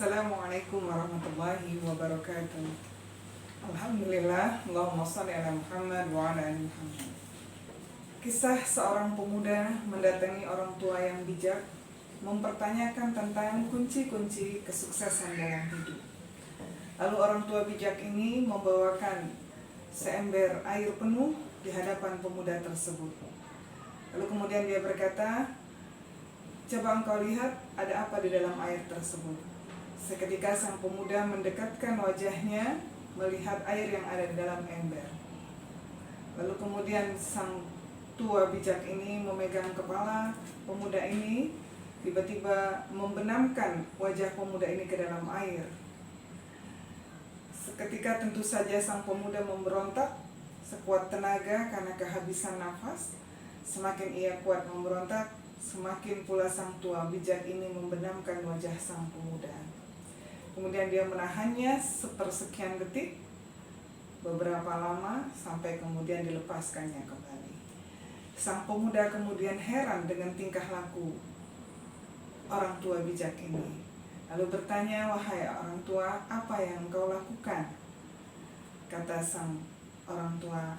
Assalamualaikum warahmatullahi wabarakatuh. Alhamdulillah, Allahumma shalli ala Muhammad wa ala ali Muhammad. Kisah seorang pemuda mendatangi orang tua yang bijak, mempertanyakan tentang kunci-kunci kesuksesan dalam hidup. Lalu orang tua bijak ini membawakan seember air penuh di hadapan pemuda tersebut. Lalu kemudian dia berkata, "Coba engkau lihat ada apa di dalam air tersebut." Seketika sang pemuda mendekatkan wajahnya melihat air yang ada di dalam ember. Lalu kemudian sang tua bijak ini memegang kepala pemuda ini, tiba-tiba membenamkan wajah pemuda ini ke dalam air. Seketika tentu saja sang pemuda memberontak sekuat tenaga karena kehabisan nafas. Semakin ia kuat memberontak, semakin pula sang tua bijak ini membenamkan wajah sang pemuda. Kemudian dia menahannya sepersekian detik, beberapa lama, sampai kemudian dilepaskannya kembali. Sang pemuda kemudian heran dengan tingkah laku orang tua bijak ini. Lalu bertanya, "Wahai orang tua, apa yang engkau lakukan?" Kata sang orang tua,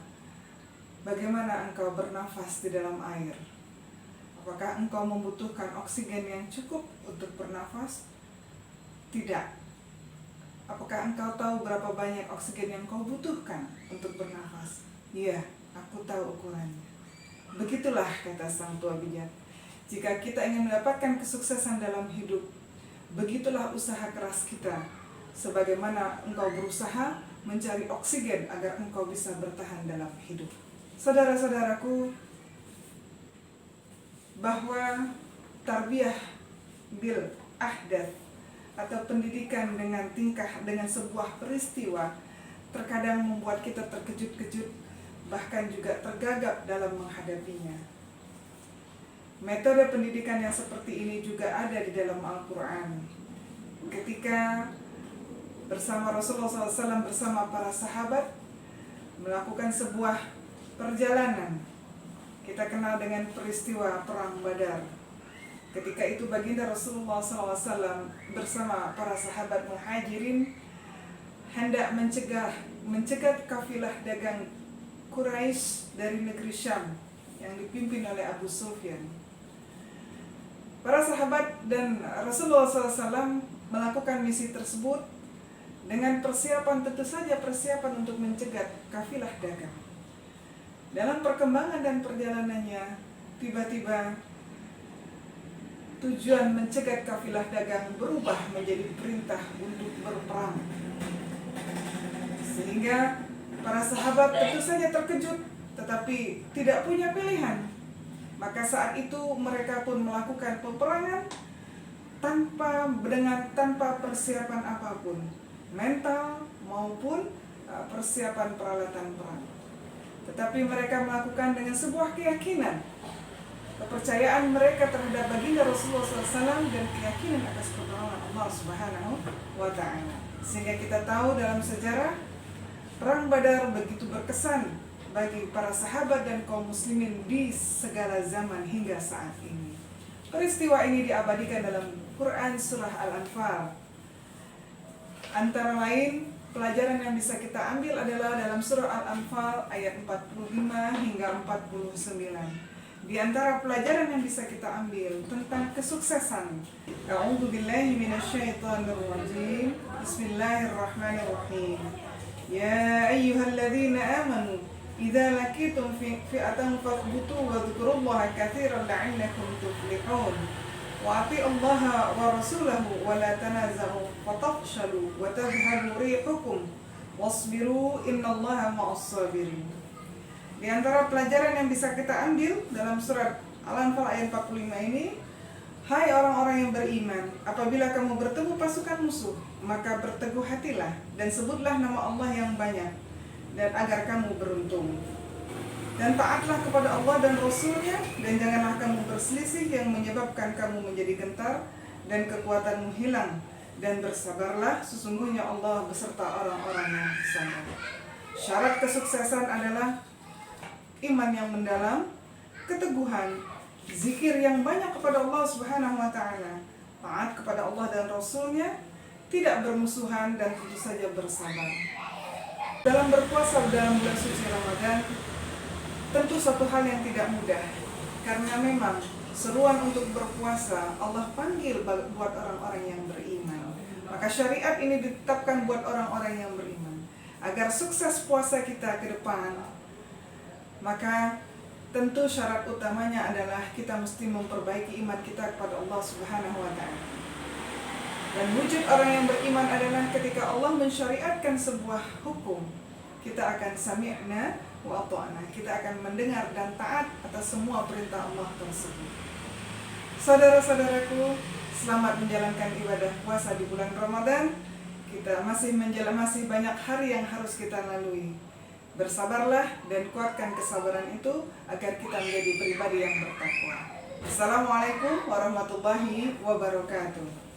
"Bagaimana engkau bernafas di dalam air? Apakah engkau membutuhkan oksigen yang cukup untuk bernafas?" "Tidak." "Apakah engkau tahu berapa banyak oksigen yang kau butuhkan untuk bernafas?" "Iya, aku tahu ukurannya." Begitulah, kata sang tua bijak, jika kita ingin mendapatkan kesuksesan dalam hidup, begitulah usaha keras kita. Sebagaimana engkau berusaha mencari oksigen agar engkau bisa bertahan dalam hidup. Saudara-saudaraku, bahwa tarbiyah bil ahdath atau pendidikan dengan sebuah peristiwa terkadang membuat kita terkejut-kejut, bahkan juga tergagap dalam menghadapinya. Metode pendidikan yang seperti ini juga ada di dalam Al-Quran. Ketika bersama Rasulullah SAW bersama para sahabat melakukan sebuah perjalanan, kita kenal dengan peristiwa Perang Badar. Ketika itu baginda Rasulullah SAW bersama para sahabat muhajirin hendak mencegat kafilah dagang Quraisy dari negeri Syam yang dipimpin oleh Abu Sufyan. Para sahabat dan Rasulullah SAW melakukan misi tersebut dengan persiapan, tentu saja persiapan untuk mencegat kafilah dagang. Dalam perkembangan dan perjalanannya, tiba-tiba tujuan mencegat kafilah dagang berubah menjadi perintah untuk berperang. Sehingga para sahabat tentu saja terkejut, tetapi tidak punya pilihan. Maka saat itu mereka pun melakukan peperangan tanpa persiapan apapun, mental maupun persiapan peralatan perang. Tetapi mereka melakukan dengan sebuah keyakinan, kepercayaan mereka terhadap baginda Rasulullah SAW dan keyakinan atas pertolongan Allah Subhanahu wa Ta'ala. Sehingga kita tahu dalam sejarah Perang Badar begitu berkesan bagi para sahabat dan kaum muslimin di segala zaman hingga saat ini. Peristiwa ini diabadikan dalam Quran Surah Al-Anfal. Antara lain, pelajaran yang bisa kita ambil adalah dalam Surah Al-Anfal ayat 45 hingga 49. Di antara pelajaran yang bisa kita ambil tentang kesuksesan. A'udzubillahi minasyaitonirrajim. Bismillahirrahmanirrahim. Ya ayyuhalladzina amanu idza laqitum fi'atan fathbutu wadhkurullaha katsiran la'allakum tuflihun. Wa ati'ullaha wa rasulahu wa la tanaza'u fatafshalu wa tadhhabu rihukum wasbiru innallaha ma'as sabirin. Di antara pelajaran yang bisa kita ambil dalam surat Al-Anfal ayat 45 ini, hai orang-orang yang beriman, apabila kamu bertemu pasukan musuh, maka berteguh hatilah dan sebutlah nama Allah yang banyak, dan agar kamu beruntung. Dan taatlah kepada Allah dan Rasul-Nya, dan janganlah kamu berselisih yang menyebabkan kamu menjadi gentar dan kekuatanmu hilang, dan bersabarlah, sesungguhnya Allah beserta orang-orang yang sabar. Syarat kesuksesan adalah iman yang mendalam, keteguhan, zikir yang banyak kepada Allah Subhanahu wa Ta'ala, taat kepada Allah dan Rasul-Nya, tidak bermusuhan, dan tentu saja bersabar. Dalam berpuasa dalam bulan suci Ramadan, tentu suatu hal yang tidak mudah, karena memang seruan untuk berpuasa Allah panggil buat orang-orang yang beriman. Maka syariat ini ditetapkan buat orang-orang yang beriman. Agar sukses puasa kita ke depan, maka tentu syarat utamanya adalah kita mesti memperbaiki iman kita kepada Allah Subhanahu wa Ta'ala. Dan wujud orang yang beriman adalah ketika Allah mensyariatkan sebuah hukum, kita akan sami'na wa ata'na, kita akan mendengar dan taat atas semua perintah Allah tersebut. Saudara-saudaraku, selamat menjalankan ibadah puasa di bulan Ramadan. Kita masih banyak hari yang harus kita lalui. Bersabarlah dan kuatkan kesabaran itu agar kita menjadi pribadi yang bertakwa. Assalamualaikum warahmatullahi wabarakatuh.